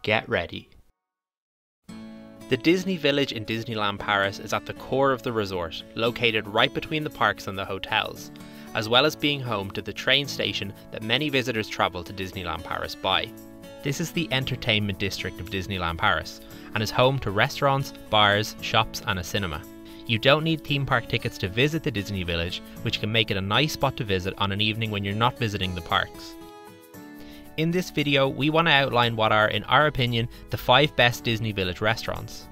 Get ready. The Disney Village in Disneyland Paris is at the core of the resort, located right between the parks and the hotels, as well as being home to the train station that many visitors travel to Disneyland Paris by. This is the entertainment district of Disneyland Paris, and is home to restaurants, bars, shops and a cinema. You don't need theme park tickets to visit the Disney Village, which can make it a nice spot to visit on an evening when you're not visiting the parks. In this video, we want to outline what are, in our opinion, the 5 best Disney Village restaurants.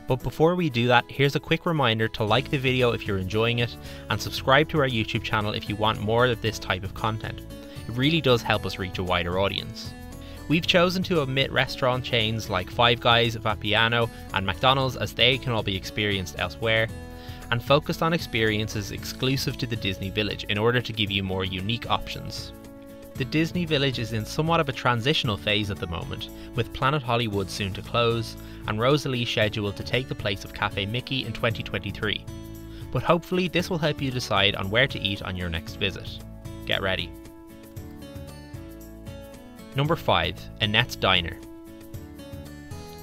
But before we do that, here's a quick reminder to like the video if you're enjoying it, and subscribe to our YouTube channel if you want more of this type of content. It really does help us reach a wider audience. We've chosen to omit restaurant chains like Five Guys, Vapiano and McDonald's, as they can all be experienced elsewhere, and focused on experiences exclusive to the Disney Village in order to give you more unique options. The Disney Village is in somewhat of a transitional phase at the moment, with Planet Hollywood soon to close, and Rosalie scheduled to take the place of Cafe Mickey in 2023. But hopefully this will help you decide on where to eat on your next visit. Get ready. Number 5. Annette's Diner.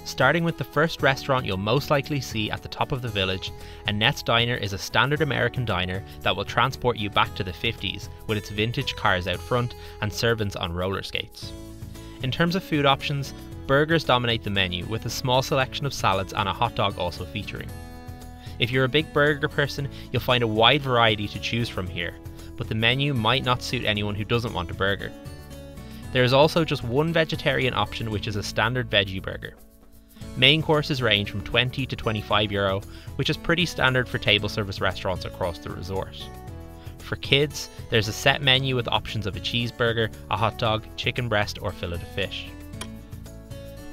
Starting with the first restaurant you'll most likely see at the top of the village, Annette's Diner is a standard American diner that will transport you back to the 50s with its vintage cars out front and servants on roller skates. In terms of food options, burgers dominate the menu, with a small selection of salads and a hot dog also featuring. If you're a big burger person, you'll find a wide variety to choose from here, but the menu might not suit anyone who doesn't want a burger. There is also just one vegetarian option, which is a standard veggie burger. Main courses range from €20 to €25, which is pretty standard for table service restaurants across the resort. For kids, there's a set menu with options of a cheeseburger, a hot dog, chicken breast or fillet of fish.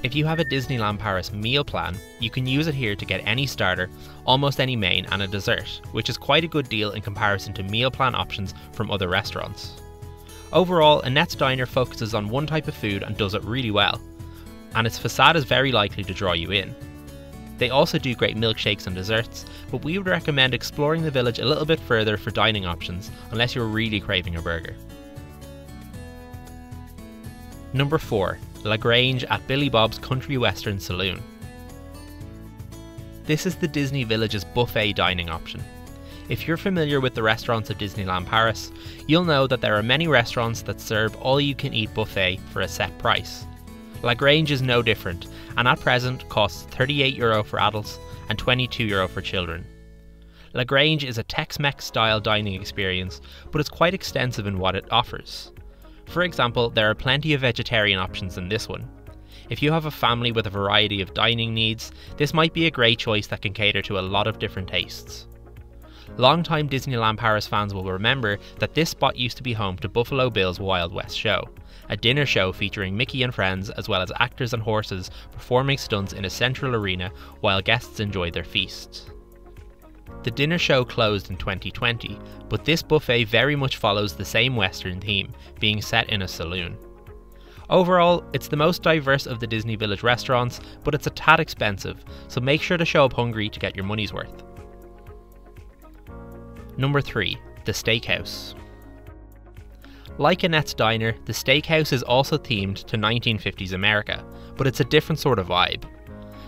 If you have a Disneyland Paris meal plan, you can use it here to get any starter, almost any main and a dessert, which is quite a good deal in comparison to meal plan options from other restaurants. Overall, Annette's Diner focuses on one type of food and does it really well, and its facade is very likely to draw you in. They also do great milkshakes and desserts, but we would recommend exploring the village a little bit further for dining options, unless you're really craving a burger. Number 4. La Grange at Billy Bob's Country Western Saloon. This is the Disney Village's buffet dining option. If you're familiar with the restaurants of Disneyland Paris, you'll know that there are many restaurants that serve all-you-can-eat buffet for a set price. La Grange is no different, and at present costs €38 for adults and €22 for children. La Grange is a Tex-Mex style dining experience, but it's quite extensive in what it offers. For example, there are plenty of vegetarian options in this one. If you have a family with a variety of dining needs, this might be a great choice that can cater to a lot of different tastes. Longtime Disneyland Paris fans will remember that this spot used to be home to Buffalo Bill's Wild West show, a dinner show featuring Mickey and friends as well as actors and horses performing stunts in a central arena while guests enjoyed their feasts. The dinner show closed in 2020, but this buffet very much follows the same Western theme, being set in a saloon. Overall, it's the most diverse of the Disney Village restaurants, but it's a tad expensive, so make sure to show up hungry to get your money's worth. Number 3. The Steakhouse. Like Annette's Diner, the Steakhouse is also themed to 1950s America, but it's a different sort of vibe.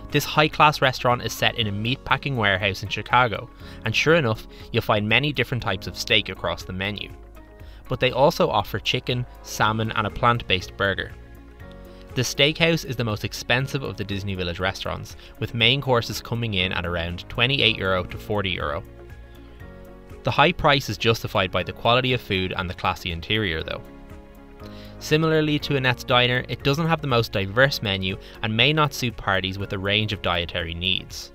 This high-class restaurant is set in a meatpacking warehouse in Chicago, and sure enough, you'll find many different types of steak across the menu. But they also offer chicken, salmon and a plant-based burger. The Steakhouse is the most expensive of the Disney Village restaurants, with main courses coming in at around €28 to €40. The high price is justified by the quality of food and the classy interior though. Similarly to Annette's Diner, it doesn't have the most diverse menu and may not suit parties with a range of dietary needs.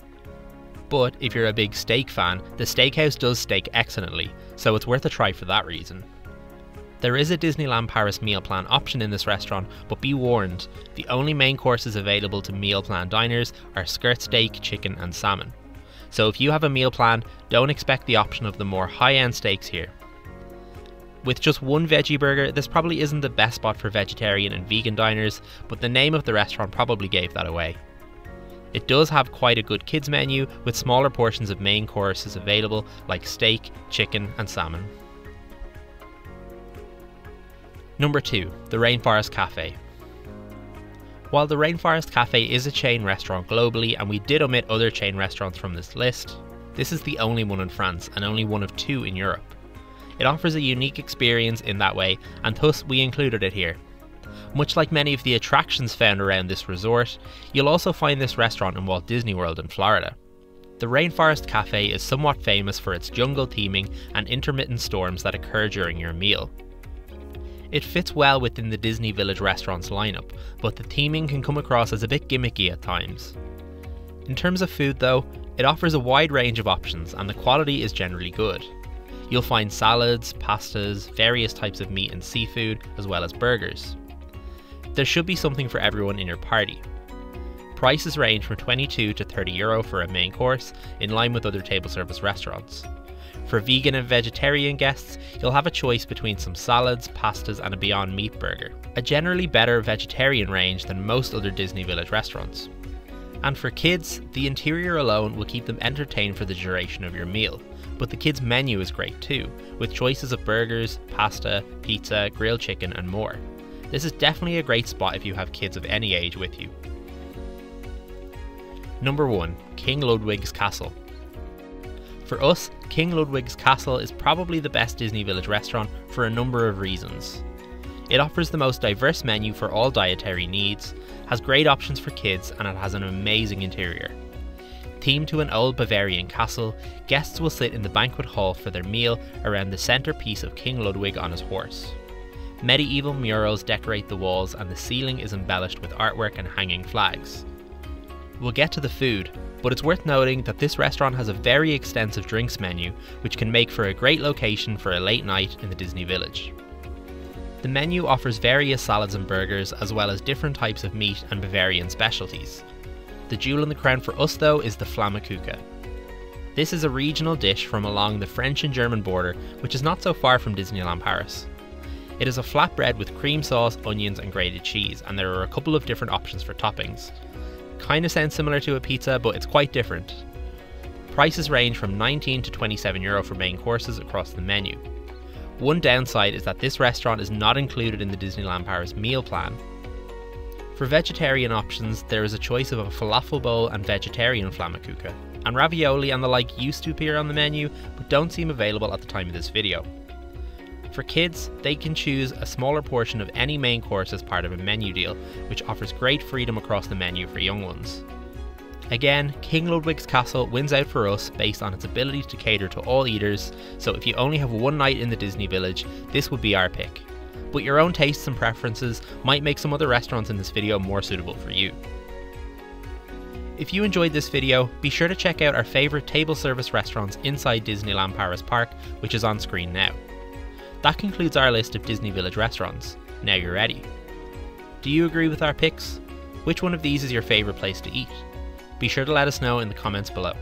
But if you're a big steak fan, the Steakhouse does steak excellently, so it's worth a try for that reason. There is a Disneyland Paris meal plan option in this restaurant, but be warned, the only main courses available to meal plan diners are skirt steak, chicken and salmon. So if you have a meal plan, don't expect the option of the more high-end steaks here. With just one veggie burger, this probably isn't the best spot for vegetarian and vegan diners, but the name of the restaurant probably gave that away. It does have quite a good kids menu, with smaller portions of main courses available like steak, chicken and salmon. Number 2. The Rainforest Cafe. While the Rainforest Cafe is a chain restaurant globally, and we did omit other chain restaurants from this list, this is the only one in France and only one of 2 in Europe. It offers a unique experience in that way, and thus we included it here. Much like many of the attractions found around this resort, you'll also find this restaurant in Walt Disney World in Florida. The Rainforest Cafe is somewhat famous for its jungle theming and intermittent storms that occur during your meal. It fits well within the Disney Village restaurant's lineup, but the theming can come across as a bit gimmicky at times. In terms of food though, it offers a wide range of options and the quality is generally good. You'll find salads, pastas, various types of meat and seafood, as well as burgers. There should be something for everyone in your party. Prices range from €22 to €30 for a main course, in line with other table service restaurants. For vegan and vegetarian guests, you'll have a choice between some salads, pastas and a Beyond Meat burger, a generally better vegetarian range than most other Disney Village restaurants. And for kids, the interior alone will keep them entertained for the duration of your meal, but the kids' menu is great too, with choices of burgers, pasta, pizza, grilled chicken and more. This is definitely a great spot if you have kids of any age with you. Number 1. King Ludwig's Castle. For us, King Ludwig's Castle is probably the best Disney Village restaurant for a number of reasons. It offers the most diverse menu for all dietary needs, has great options for kids, and it has an amazing interior. Themed to an old Bavarian castle, guests will sit in the banquet hall for their meal around the centerpiece of King Ludwig on his horse. Medieval murals decorate the walls and the ceiling is embellished with artwork and hanging flags. We'll get to the food, but it's worth noting that this restaurant has a very extensive drinks menu, which can make for a great location for a late night in the Disney Village. The menu offers various salads and burgers, as well as different types of meat and Bavarian specialties. The jewel in the crown for us though is the Flammkuchen. This is a regional dish from along the French and German border, which is not so far from Disneyland Paris. It is a flatbread with cream sauce, onions and grated cheese, and there are a couple of different options for toppings. Kinda sounds similar to a pizza, but it's quite different. Prices range from €19 to €27 for main courses across the menu. One downside is that this restaurant is not included in the Disneyland Paris meal plan. For vegetarian options, there is a choice of a falafel bowl and vegetarian Flammkuchen, and ravioli and the like used to appear on the menu, but don't seem available at the time of this video. For kids, they can choose a smaller portion of any main course as part of a menu deal, which offers great freedom across the menu for young ones. Again, King Ludwig's Castle wins out for us based on its ability to cater to all eaters, so if you only have one night in the Disney Village, this would be our pick. But your own tastes and preferences might make some other restaurants in this video more suitable for you. If you enjoyed this video, be sure to check out our favourite table service restaurants inside Disneyland Paris Park, which is on screen now. That concludes our list of Disney Village restaurants. Now you're ready. Do you agree with our picks? Which one of these is your favourite place to eat? Be sure to let us know in the comments below.